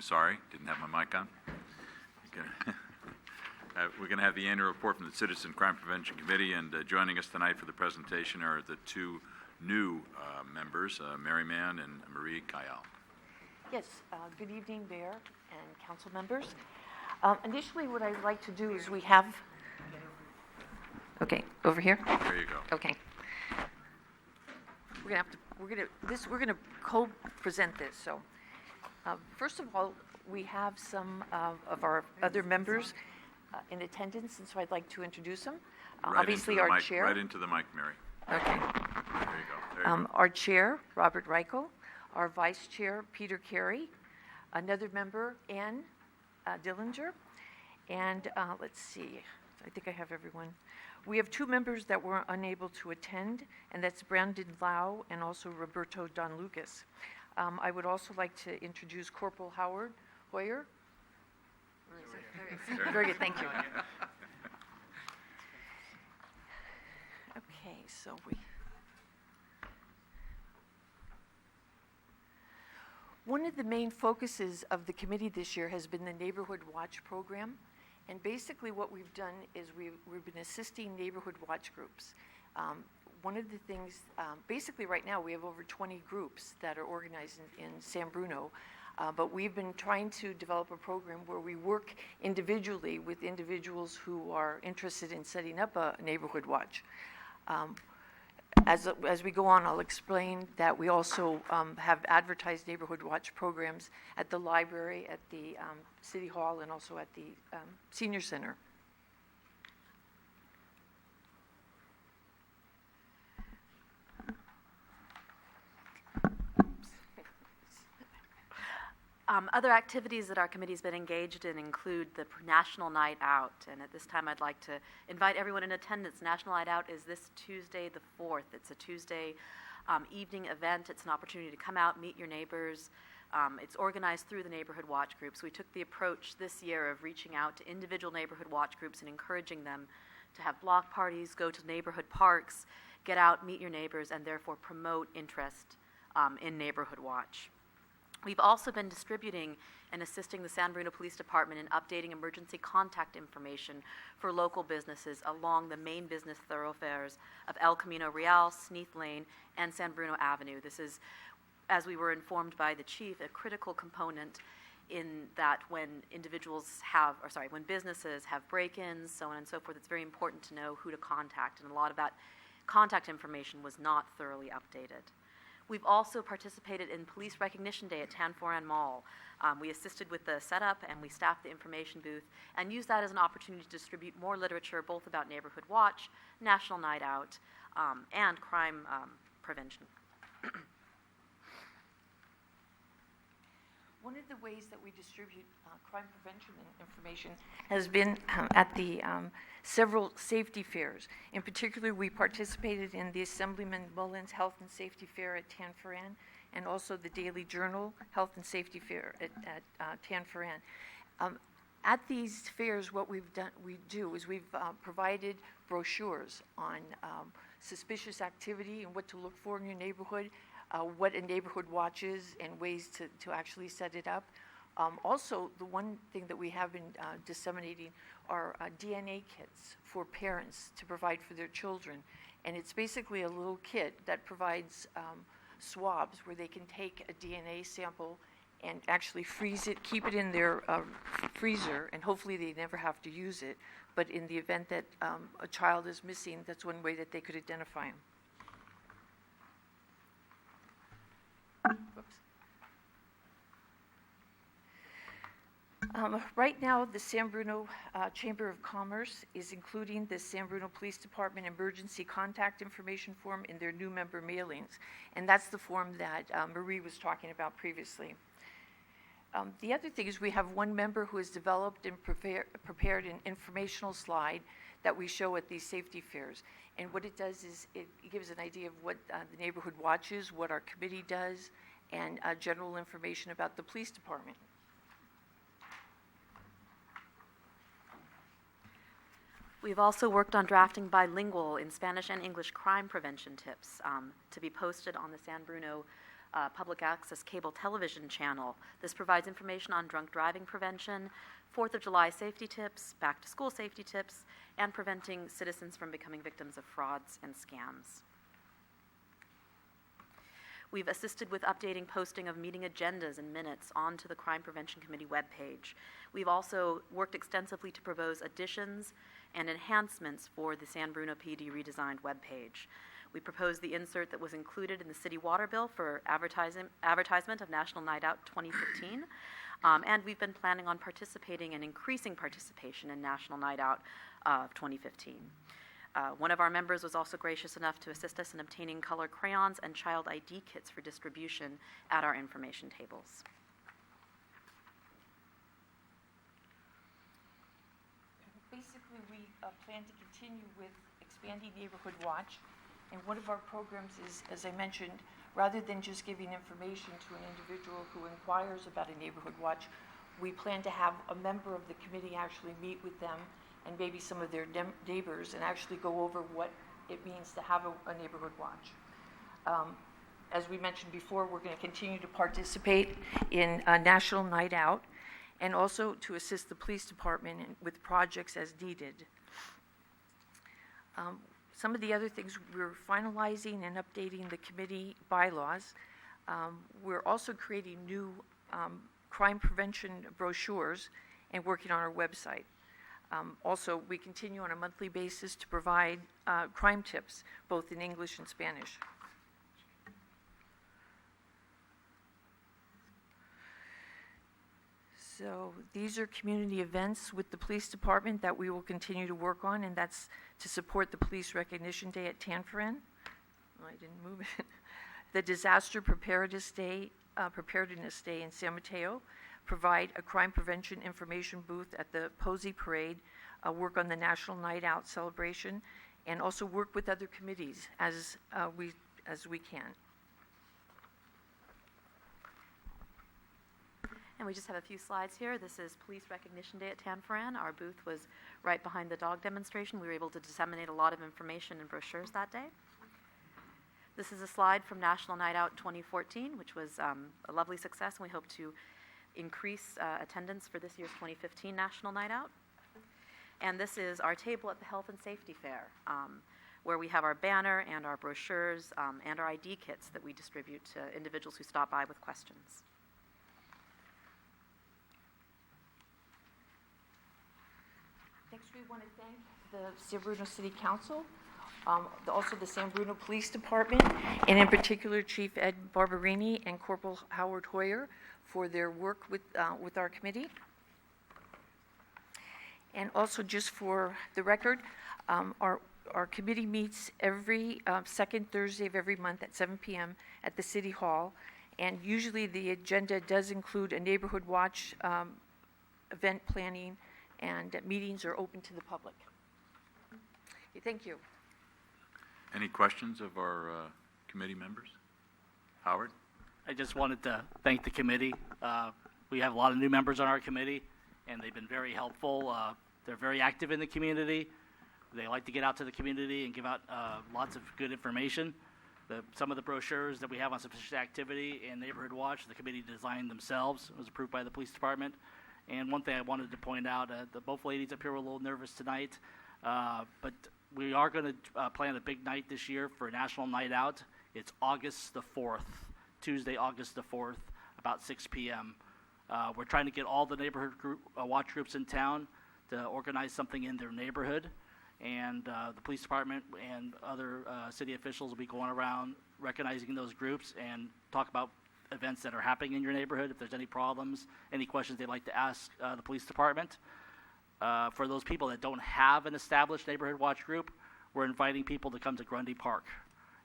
sorry, didn't have my mic on. We're going to have the annual report from the Citizen Crime Prevention Committee, and joining us tonight for the presentation are the two new members, Mary Mann and Marie Kayal. Yes, good evening, Mayor and council members. Initially, what I'd like to do is we have, okay, over here? There you go. Okay. We're gonna co-present this, so. First of all, we have some of our other members in attendance, and so I'd like to introduce them. Obviously, our chair. Right into the mic, Mary. Okay. There you go. Our chair, Robert Reichel. Our vice chair, Peter Carey. Another member, Ann Dillinger. And let's see, I think I have everyone. We have two members that were unable to attend, and that's Brandon Lau and also Roberto Don Lucas. I would also like to introduce Corporal Howard Hoyer. Very good, thank you. Okay, so one of the main focuses of the committee this year has been the Neighborhood Watch program. And basically what we've done is we've been assisting neighborhood watch groups. One of the things, basically right now we have over 20 groups that are organized in San Bruno, but we've been trying to develop a program where we work individually with individuals who are interested in setting up a neighborhood watch. As we go on, I'll explain that we also have advertised neighborhood watch programs at the library, at the City Hall, and also at the Senior Center. Other activities that our committee's been engaged in include the National Night Out, and at this time I'd like to invite everyone in attendance. National Night Out is this Tuesday the 4th. It's a Tuesday evening event. It's an opportunity to come out, meet your neighbors. It's organized through the Neighborhood Watch Groups. We took the approach this year of reaching out to individual neighborhood watch groups and encouraging them to have block parties, go to neighborhood parks, get out, meet your neighbors, and therefore promote interest in Neighborhood Watch. We've also been distributing and assisting the San Bruno Police Department in updating emergency contact information for local businesses along the main business thoroughfares of El Camino Real, Sneath Lane, and San Bruno Avenue. This is, as we were informed by the chief, a critical component in that when when businesses have break-ins, so on and so forth, it's very important to know who to contact, and a lot of that contact information was not thoroughly updated. We've also participated in Police Recognition Day at Tanforan Mall. We assisted with the setup and we staffed the information booth and used that as an opportunity to distribute more literature both about Neighborhood Watch, National Night Out, and crime prevention. One of the ways that we distribute crime prevention information has been at the several safety fairs. In particular, we participated in the Assemblyman Mullins Health and Safety Fair at Tanforan, and also the Daily Journal Health and Safety Fair at Tanforan. At these fairs, what we've provided brochures on suspicious activity and what to look for in your neighborhood, what a neighborhood watch is, and ways to actually set it up. Also, the one thing that we have been disseminating are DNA kits for parents to provide for their children. And it's basically a little kit that provides swabs where they can take a DNA sample and actually freeze it, keep it in their freezer, and hopefully they never have to use it. But in the event that a child is missing, that's one way that they could identify him. Right now, the San Bruno Chamber of Commerce is including the San Bruno Police Department emergency contact information form in their new member mailings. And that's the form that Marie was talking about previously. The other thing is we have one member who has developed and prepared an informational slide that we show at these safety fairs. And what it does is it gives an idea of what the neighborhood watch is, what our committee does, and general information about the police department. We've also worked on drafting bilingual in Spanish and English crime prevention tips to be posted on the San Bruno public access cable television channel. This provides information on drunk driving prevention, 4th of July safety tips, back-to-school safety tips, and preventing citizens from becoming victims of frauds and scams. We've assisted with updating posting of meeting agendas and minutes onto the Crime Prevention Committee webpage. We've also worked extensively to propose additions and enhancements for the San Bruno PD redesigned webpage. We proposed the insert that was included in the city water bill for advertisement of National Night Out 2015, and we've been planning on participating and increasing participation in National Night Out of 2015. One of our members was also gracious enough to assist us in obtaining color crayons and child ID kits for distribution at our information tables. Basically, we plan to continue with expanding Neighborhood Watch. And one of our programs is, as I mentioned, rather than just giving information to an individual who inquires about a Neighborhood Watch, we plan to have a member of the committee actually meet with them and maybe some of their neighbors and actually go over what it means to have a Neighborhood Watch. As we mentioned before, we're going to continue to participate in National Night Out and also to assist the police department with projects as needed. Some of the other things, we're finalizing and updating the committee bylaws. We're also creating new crime prevention brochures and working on our website. Also, we continue on a monthly basis to provide crime tips, both in English and Spanish. So these are community events with the police department that we will continue to work on, and that's to support the Police Recognition Day at Tanforan. Oh, I didn't move it. The Disaster Preparedness Day in San Mateo, provide a crime prevention information booth at the Posey Parade, work on the National Night Out celebration, and also work with other committees as we can. And we just have a few slides here. This is Police Recognition Day at Tanforan. Our booth was right behind the dog demonstration. We were able to disseminate a lot of information and brochures that day. This is a slide from National Night Out 2014, which was a lovely success, and we hope to increase attendance for this year's 2015 National Night Out. And this is our table at the Health and Safety Fair, where we have our banner and our brochures and our ID kits that we distribute to individuals who stop by with questions. Next, we want to thank the San Bruno City Council, also the San Bruno Police Department, and in particular Chief Ed Barberini and Corporal Howard Hoyer for their work with our committee. And also, just for the record, our committee meets every second Thursday of every month at 7 p.m. at the City Hall, and usually the agenda does include a neighborhood watch, event planning, and meetings are open to the public. Okay, thank you. Any questions of our committee members? Howard? I just wanted to thank the committee. We have a lot of new members on our committee, and they've been very helpful. They're very active in the community. They like to get out to the community and give out lots of good information. Some of the brochures that we have on suspicious activity and Neighborhood Watch, the committee designed themselves. It was approved by the police department. And one thing I wanted to point out, both ladies up here were a little nervous tonight, but we are going to plan a big night this year for National Night Out. It's August the 4th, Tuesday, August the 4th, about 6 p.m. We're trying to get all the neighborhood watch groups in town to organize something in their neighborhood, and the police department and other city officials will be going around recognizing those groups and talk about events that are happening in your neighborhood, if there's any problems, any questions they'd like to ask the police department. For those people that don't have an established neighborhood watch group, we're inviting people to come to Grundy Park.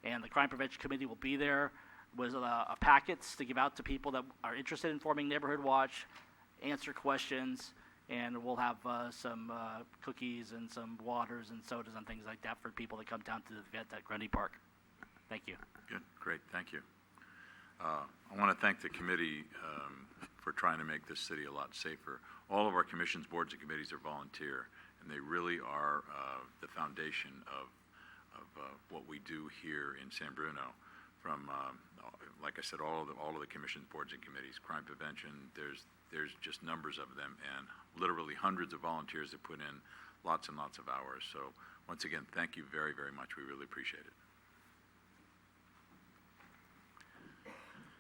And the Crime Prevention Committee will be there with packets to give out to people that are interested in forming neighborhood watch, answer questions, and we'll have some cookies and some waters and sodas and things like that for people that come down to the event at Grundy Park. Thank you. Good, great, thank you. I want to thank the committee for trying to make this city a lot safer. All of our commissions, boards, and committees are volunteer, and they really are the foundation of what we do here in San Bruno. from, like I said, all of the commissions, boards, and committees. Crime prevention, there's just numbers of them, and literally hundreds of volunteers that put in lots and lots of hours. So once again, thank you very, very much. We really appreciate it.